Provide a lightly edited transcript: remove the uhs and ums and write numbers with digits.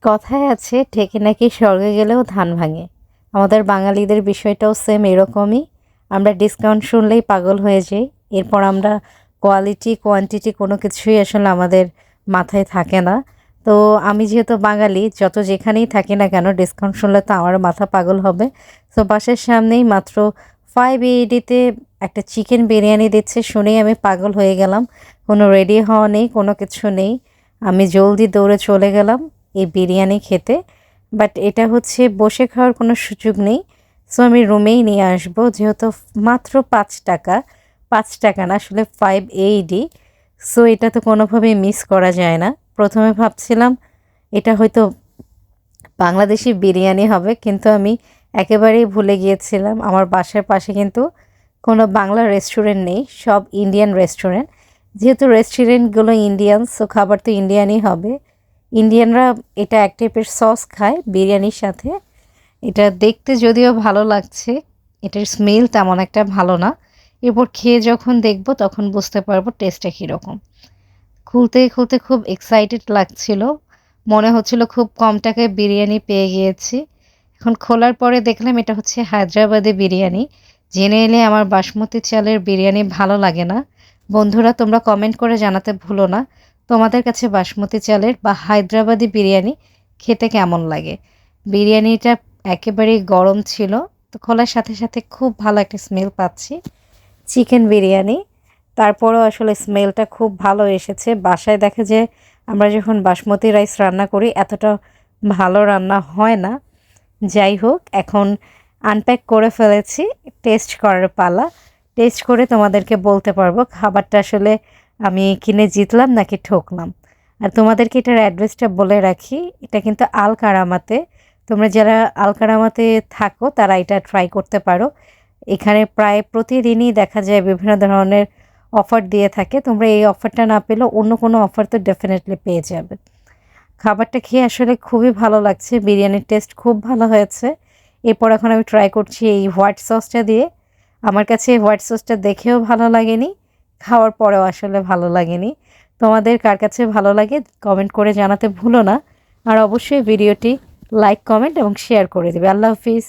কথায় আছে ঠেকে নাকি স্বর্গে গেলেও ধান ভাঙে। আমাদের বাঙালিদের বিষয়টাও সেম এরকমই। আমরা ডিসকাউন্ট শুনলেই পাগল হয়ে যাই। এরপর আমরা কোয়ালিটি কোয়ান্টিটি কোনো কিছুই আসলে আমাদের মাথায় থাকে না। তো আমি যেহেতু বাঙালি, যত যেখানেই থাকি না কেন ডিসকাউন্ট শুনলে তো আমার মাথা পাগল হবে। তো বাসার সামনেই মাত্র 580-তে একটা চিকেন বিরিয়ানি দিচ্ছে, শুনেই আমি পাগল হয়ে গেলাম। কোনো রেডি হওয়া নেই, কোনো কিছু নেই। আমি জলদি দৌড়ে চলে গেলাম এই বিরিয়ানি খেতে। বাট এটা হচ্ছে বসে খাওয়ার কোনো সুযোগ নেই। সো আমি রুমেই নিয়ে আসবো, যেহেতু মাত্র 5 টাকা। 5 টাকা না, আসলে 580। সো এটা তো কোনোভাবেই মিস করা যায় না। প্রথমে ভাবছিলাম এটা হয়তো বাংলাদেশি বিরিয়ানি হবে, কিন্তু আমি একেবারেই ভুলে গিয়েছিলাম আমার বাসার পাশে কিন্তু কোনো বাংলা রেস্টুরেন্ট নেই, সব ইন্ডিয়ান রেস্টুরেন্ট। যেহেতু রেস্টুরেন্টগুলো ইন্ডিয়ান, সো খাবার তো ইন্ডিয়ানই হবে। ইন্ডিয়ানরা এটা এক টাইপের সস খায় বিরিয়ানির সাথে। এটা দেখতে যদিও ভালো লাগছে, এটার স্মেল তেমন একটা ভালো না। এরপর খেয়ে যখন দেখব তখন বুঝতে পারবো টেস্টটা কীরকম। খুলতে খুলতে খুব এক্সাইটেড লাগছিল, মনে হচ্ছিল খুব কম টাকায় বিরিয়ানি পেয়ে গিয়েছি। এখন খোলার পরে দেখলাম এটা হচ্ছে হায়দ্রাবাদি বিরিয়ানি। জেনে এলে আমার বাসমতি চালের বিরিয়ানি ভালো লাগে না। বন্ধুরা, তোমরা কমেন্ট করে জানাতে ভুলো না তোমাদের কাছে বাসমতি চালের বা হায়দ্রাবাদি বিরিয়ানি খেতে কেমন লাগে। বিরিয়ানিটা একেবারেই গরম ছিল, তো খোলার সাথে সাথে খুব ভালো একটা স্মেল পাচ্ছি চিকেন বিরিয়ানি। তারপরও আসলে স্মেলটা খুব ভালো এসেছে। বাসায় দেখা যায় আমরা যখন বাসমতি রাইস রান্না করি এতটা ভালো রান্না হয় না। যাই হোক, এখন আনপ্যাক করে ফেলেছি, টেস্ট করার পালা। টেস্ট করে তোমাদেরকে বলতে পারবো খাবারটা আসলে আমি কিনে জিতলাম নাকি ঠকলাম। আর তোমাদেরকে এটার অ্যাড্রেসটা বলে রাখি, এটা কিন্তু আল কারামাতে। তোমরা যারা আল কারামাতে থাকো তারা এটা ট্রাই করতে পারো। এখানে প্রায় প্রতিদিনই দেখা যায় বিভিন্ন ধরনের অফার দিয়ে থাকে। তোমরা এই অফারটা না পেলেও অন্য কোনো অফার তো ডেফিনেটলি পেয়ে যাবে। খাবারটা খেয়ে আসলে খুবই ভালো লাগছে, বিরিয়ানির টেস্ট খুব ভালো হয়েছে। এরপর এখন আমি ট্রাই করছি এই হোয়াইট সসটা দিয়ে। আমার কাছে হোয়াইট সসটা দেখেও ভালো লাগেনি, খাওয়ার পরেও আসলে ভালো লাগেনি। তোমাদের কার কাছে ভালো লাগে কমেন্ট করে জানাতে ভুলো না। আর অবশ্যই ভিডিওটি লাইক, কমেন্ট এবং শেয়ার করে দেবে। আল্লাহ হাফিজ।